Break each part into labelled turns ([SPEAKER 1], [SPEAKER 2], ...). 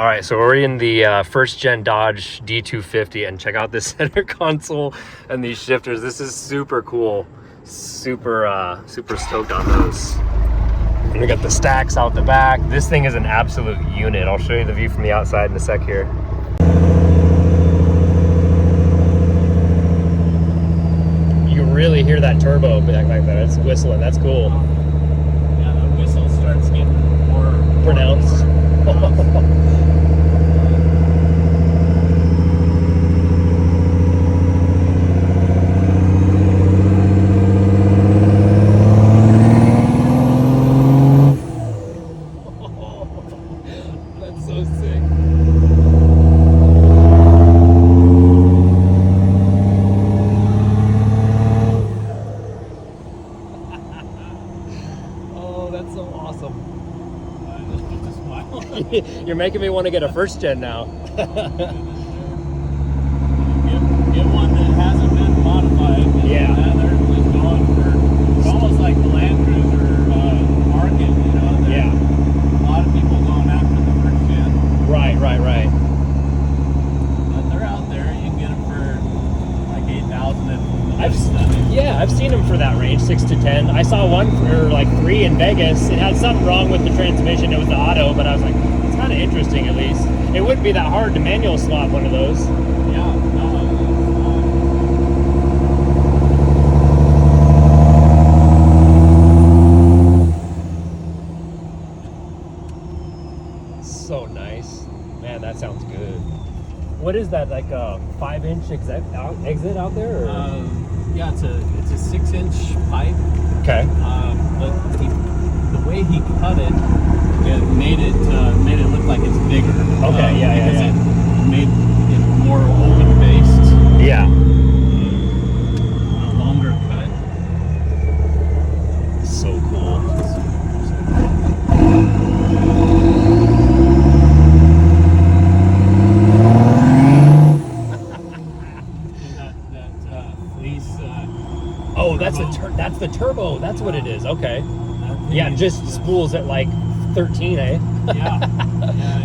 [SPEAKER 1] All right, so we're in the first gen Dodge D250, and check out this center console and these shifters. This is super cool. Super stoked on those. And we got the stacks out the back. This thing is an absolute unit. I'll show you the view from the outside in a sec here. You can really hear that turbo back like that. It's whistling. That's cool.
[SPEAKER 2] Yeah, the whistle starts getting more
[SPEAKER 1] pronounced.
[SPEAKER 2] That's so sick. Oh, that's so awesome.
[SPEAKER 1] You're making me want to get a first gen now.
[SPEAKER 2] Get one that hasn't been modified.
[SPEAKER 1] Yeah.
[SPEAKER 2] They're just going for, it's almost like the Land Cruiser market, you know.
[SPEAKER 1] Yeah.
[SPEAKER 2] A lot of people going after the first gen.
[SPEAKER 1] Right.
[SPEAKER 2] But they're out there. You can get them for like 8,000.
[SPEAKER 1] I've seen them for that range, 6 to 10. I saw one for like 3 in Vegas. It had something wrong with the transmission. It was the auto, but I was like, it's kind of interesting at least. It wouldn't be that hard to manual swap one of those.
[SPEAKER 2] Yeah,
[SPEAKER 1] So nice. Man, that sounds good. What is that, like a 5-inch exit out there? Or?
[SPEAKER 2] Yeah, it's a 6-inch pipe.
[SPEAKER 1] Okay.
[SPEAKER 2] But the way he cut it, made it look like it's bigger.
[SPEAKER 1] Okay,
[SPEAKER 2] because it made it more open faced.
[SPEAKER 1] Yeah.
[SPEAKER 2] A longer cut.
[SPEAKER 1] So cool. Oh, that's the turbo. That's what it is. Okay. Yeah, just spools at like 13, eh?
[SPEAKER 2] Yeah.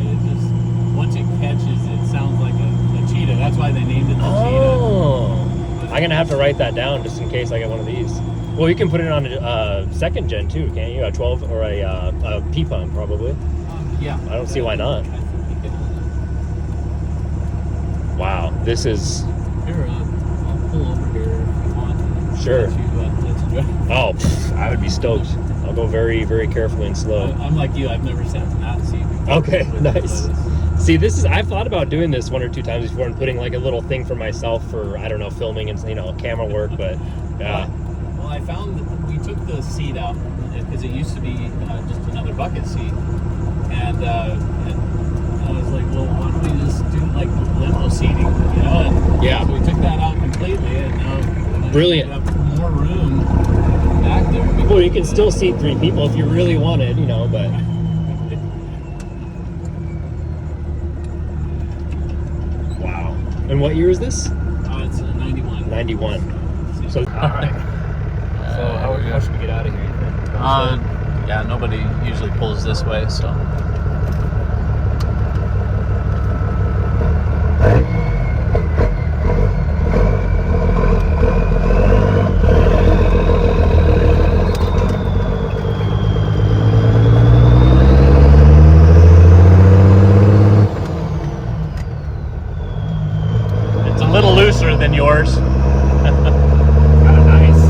[SPEAKER 2] It just, once it catches, it sounds like a cheetah. That's why they named it the cheetah.
[SPEAKER 1] I'm gonna have to write that down just in case I get one of these. Well, you can put it on a second gen too, can't you? A 12 or a P pump probably.
[SPEAKER 2] Yeah.
[SPEAKER 1] I don't see why not.
[SPEAKER 2] I think you could.
[SPEAKER 1] Wow, this is.
[SPEAKER 2] Here, I'll pull over here if you want.
[SPEAKER 1] Sure.
[SPEAKER 2] Let you drive.
[SPEAKER 1] Oh, I would be stoked. I'll go very, very carefully and slow.
[SPEAKER 2] I'm like you. I've never sat in that seat before.
[SPEAKER 1] Okay, nice. See, I've thought about doing this 1 or 2 times before and putting like a little thing for myself for, I don't know, filming and, camera work, but yeah.
[SPEAKER 2] Well, I found that we took the seat out because it used to be just another bucket seat. And I was like, well, why don't we just do like limo seating, And
[SPEAKER 1] yeah.
[SPEAKER 2] So we took that out completely, and now
[SPEAKER 1] brilliant.
[SPEAKER 2] We have more room back there.
[SPEAKER 1] Well, you can still seat 3 people if you really wanted, but. Wow. And what year is this?
[SPEAKER 2] It's 91.
[SPEAKER 1] 91. So, all right. So how should we get out of here, you think?
[SPEAKER 2] Yeah, nobody usually pulls this way, so.
[SPEAKER 1] It's a little looser than yours. Kind of nice.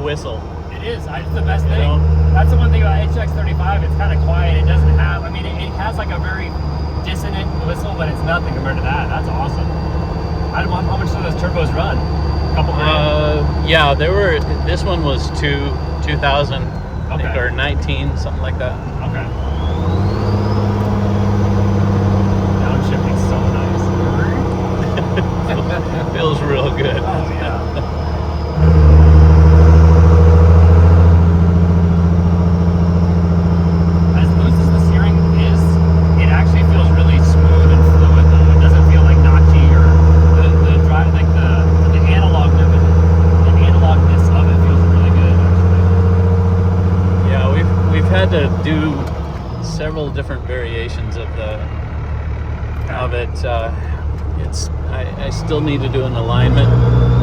[SPEAKER 3] whistle.
[SPEAKER 2] It is. It's the best thing.
[SPEAKER 3] You know?
[SPEAKER 2] That's the one thing about HX35. It's kind of quiet. It doesn't have. I mean, it has like a very dissonant whistle, but it's nothing compared to that. That's awesome. How much do those turbos run? A couple grand?
[SPEAKER 3] Yeah, this one was 2000, I think, or 19, something like that.
[SPEAKER 2] Okay. Downshifting's so nice.
[SPEAKER 3] Feels real good.
[SPEAKER 2] Oh yeah. As loose as the steering is, it actually feels really smooth and fluid though. It doesn't feel like notchy or the drive, like the analogness of it feels really good actually.
[SPEAKER 3] Yeah, we've had to do several different variations of it. I still need to do an alignment.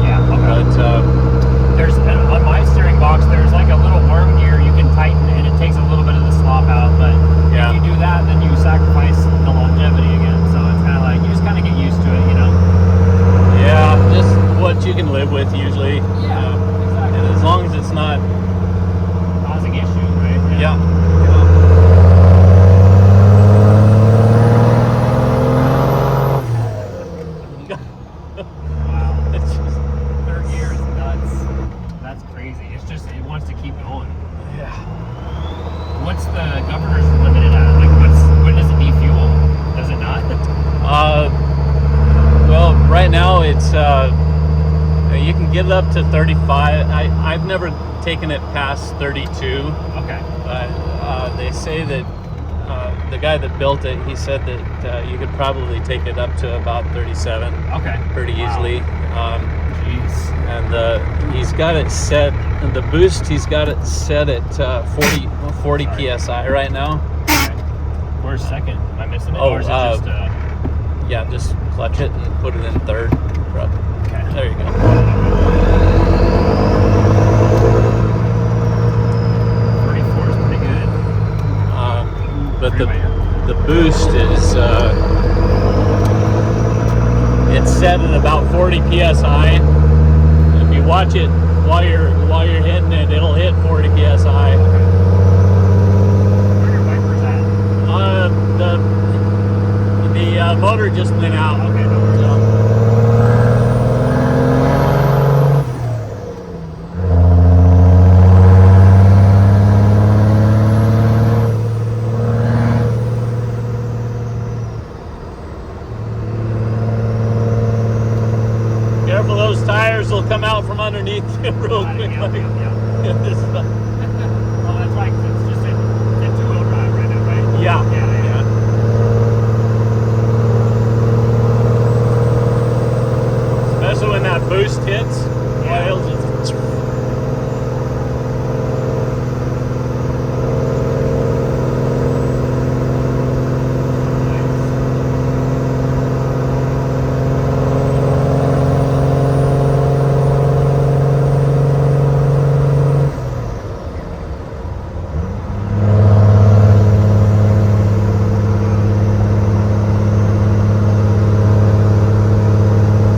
[SPEAKER 2] Yeah. Okay.
[SPEAKER 3] But
[SPEAKER 2] There's on my steering box. There's like a little worm gear you can tighten, and it takes a little bit of the slop out. But
[SPEAKER 3] Yeah.
[SPEAKER 2] if you do that, then you sacrifice the longevity again. So it's kind of like you just kind of get used to it, you know.
[SPEAKER 3] yeah, just what you can live with usually.
[SPEAKER 2] Exactly.
[SPEAKER 3] And as long as it's not.
[SPEAKER 2] Causing issues, right?
[SPEAKER 3] Yeah.
[SPEAKER 2] Wow.
[SPEAKER 3] It's just,
[SPEAKER 2] Third gear is nuts. That's crazy. It wants to keep going.
[SPEAKER 3] yeah.
[SPEAKER 2] What's the governor's limited at? Like, when does it need fuel? Does it not?
[SPEAKER 3] Well, right now it's you can get it up to 35. I've never taken it past 32.
[SPEAKER 2] Okay.
[SPEAKER 3] But they say that the guy that built it, he said that you could probably take it up to about 37
[SPEAKER 2] Okay.
[SPEAKER 3] pretty
[SPEAKER 2] Wow.
[SPEAKER 3] easily.
[SPEAKER 2] Jeez.
[SPEAKER 3] And he's got it set, and the boost, he's got it set at 40 psi right now.
[SPEAKER 2] Okay. Where's second? Am I missing it?
[SPEAKER 3] Oh,
[SPEAKER 2] Or is it just
[SPEAKER 3] Yeah, just clutch it and put it in third.
[SPEAKER 2] okay.
[SPEAKER 3] There you go.
[SPEAKER 2] 34 is pretty good.
[SPEAKER 3] But
[SPEAKER 2] Freeway.
[SPEAKER 3] the boost is it's set at about 40 psi. If you watch it while you're hitting it, it'll hit 40 psi.
[SPEAKER 2] Where are your wipers at?
[SPEAKER 3] The motor just went out.
[SPEAKER 2] Okay, no worries.
[SPEAKER 3] Careful, those tires will come out from underneath you real
[SPEAKER 2] Got it,
[SPEAKER 3] quick.
[SPEAKER 2] yeah.
[SPEAKER 3] This is the-
[SPEAKER 2] Oh, that's right, 'cause it's just in two-wheel drive right now, right?
[SPEAKER 3] yeah.
[SPEAKER 2] Yeah.
[SPEAKER 3] Especially when that boost hits,
[SPEAKER 2] Yeah.
[SPEAKER 3] it'll just.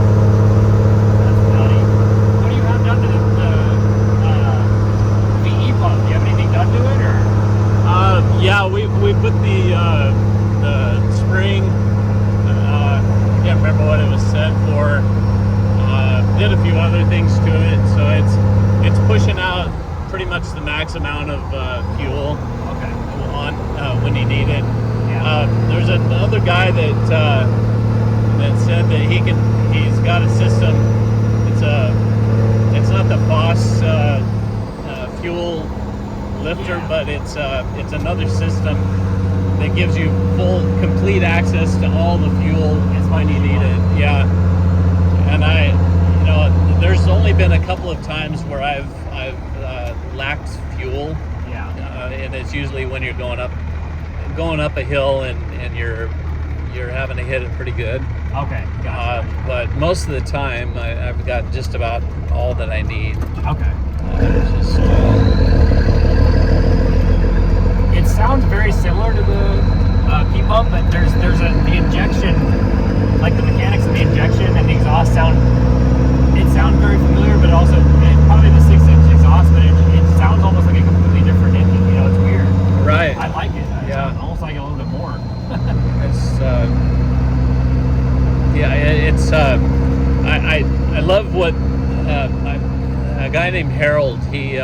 [SPEAKER 2] That's nutty. What do you have done to the VE pump? Do you have anything done to it, or?
[SPEAKER 3] Yeah, we put the spring. I can't remember what it was set for. Did a few other things to it, so it's pushing out pretty much the max amount of fuel
[SPEAKER 2] Okay.
[SPEAKER 3] on when you need it.
[SPEAKER 2] Yeah.
[SPEAKER 3] There's another guy that said that he's got a system. It's not the Boss fuel lifter,
[SPEAKER 2] Yeah.
[SPEAKER 3] but it's another system that gives you complete access to all the fuel when you need it. Yeah, and there's only been a couple of times where I've lacked fuel,
[SPEAKER 2] Yeah.
[SPEAKER 3] and it's usually when you're going up a hill and you're having to hit it pretty good.
[SPEAKER 2] Okay. Gotcha.
[SPEAKER 3] But most of the time, I've got just about all that I need.
[SPEAKER 2] Okay.
[SPEAKER 3] It's just,
[SPEAKER 2] It sounds very similar to the P-pump, but there's the injection, like the mechanics of the injection and the exhaust sound. It sounds very familiar, but also probably the 6-inch exhaust, but I like it.
[SPEAKER 1] Yeah.
[SPEAKER 2] I almost like it a little bit more.
[SPEAKER 3] It's I love what a guy named Harold, he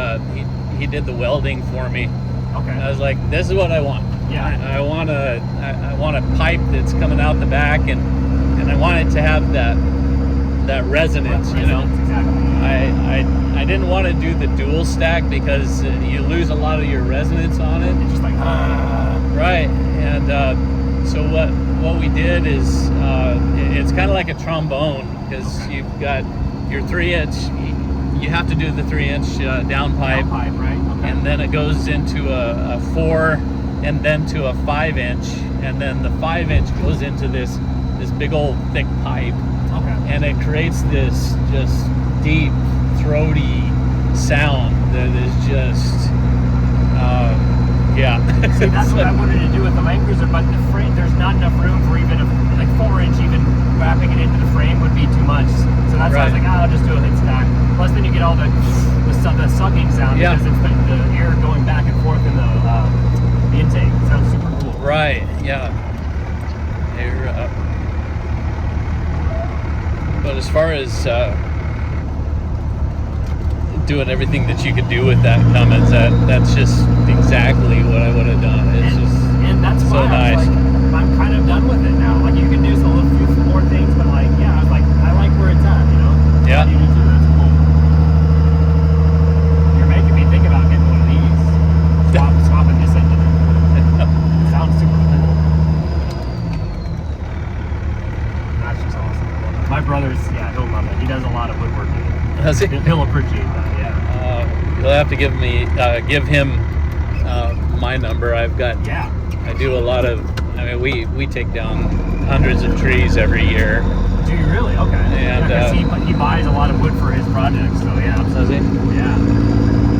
[SPEAKER 3] did the welding for me.
[SPEAKER 2] Okay.
[SPEAKER 3] I was like, this is what I want.
[SPEAKER 2] Yeah.
[SPEAKER 3] I want a pipe that's coming out the back, and I want it to have that resonance, you know.
[SPEAKER 2] Exactly.
[SPEAKER 3] I didn't want to do the dual stack because you lose a lot of your resonance on it.
[SPEAKER 2] It's just like,
[SPEAKER 3] Right. And so what we did is it's kind of like a trombone, because you've got your 3-inch. You have to do the 3-inch down pipe,
[SPEAKER 2] right? Okay.
[SPEAKER 3] and then it goes into a 4, and then to a 5-inch, and then the 5-inch goes into this big old thick pipe, and it creates this just deep, throaty sound that is just yeah.
[SPEAKER 2] See, that's what I wanted to do with the Land Cruiser, but the frame, there's not enough room for even like 4-inch, even wrapping it into the frame would be too much. So that's why I was like, I'll just do a hit stack. Plus, then you get all the sucking sound, because it's the air going back and forth in the intake. It sounds super cool.
[SPEAKER 3] Right. Yeah. But as far as doing everything that you could do with that Cummins, that's just exactly what I would have done. It's
[SPEAKER 2] and that's
[SPEAKER 3] so
[SPEAKER 2] why
[SPEAKER 3] nice.
[SPEAKER 2] I was like, I'm kind of done with it now. Like, you can do some few more things, but like, yeah, I was like, I like where it's at, you know?
[SPEAKER 3] Yeah.
[SPEAKER 2] You do too, that's cool. You're making me think about getting one of these. Swapping this engine. It sounds super cool. That's just awesome. My brother's, he'll love it. He does a lot of woodworking.
[SPEAKER 3] Does he?
[SPEAKER 2] He'll appreciate that, yeah.
[SPEAKER 3] You'll have to give him my number. I do a lot of. I mean, we take down hundreds of trees every year.
[SPEAKER 2] Do you really? Okay.
[SPEAKER 3] And
[SPEAKER 2] he buys a lot of wood for his projects, so yeah.
[SPEAKER 3] Does he?
[SPEAKER 2] Yeah.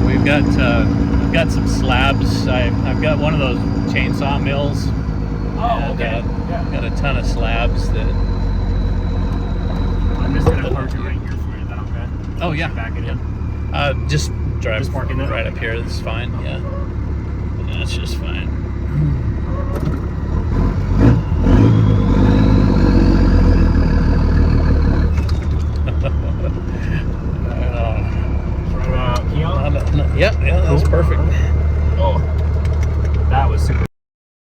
[SPEAKER 3] We've got some slabs. I've got one of those chainsaw mills.
[SPEAKER 2] Oh, okay.
[SPEAKER 3] Got a ton of slabs that.
[SPEAKER 2] I'm just gonna park it right here for you. Is that okay?
[SPEAKER 3] Oh yeah.
[SPEAKER 2] Back it in.
[SPEAKER 3] Just drive
[SPEAKER 2] Just parking it?
[SPEAKER 3] right up here. That's fine. Yeah. That's just fine.
[SPEAKER 2] Right about Keon?
[SPEAKER 3] Yeah, that was perfect.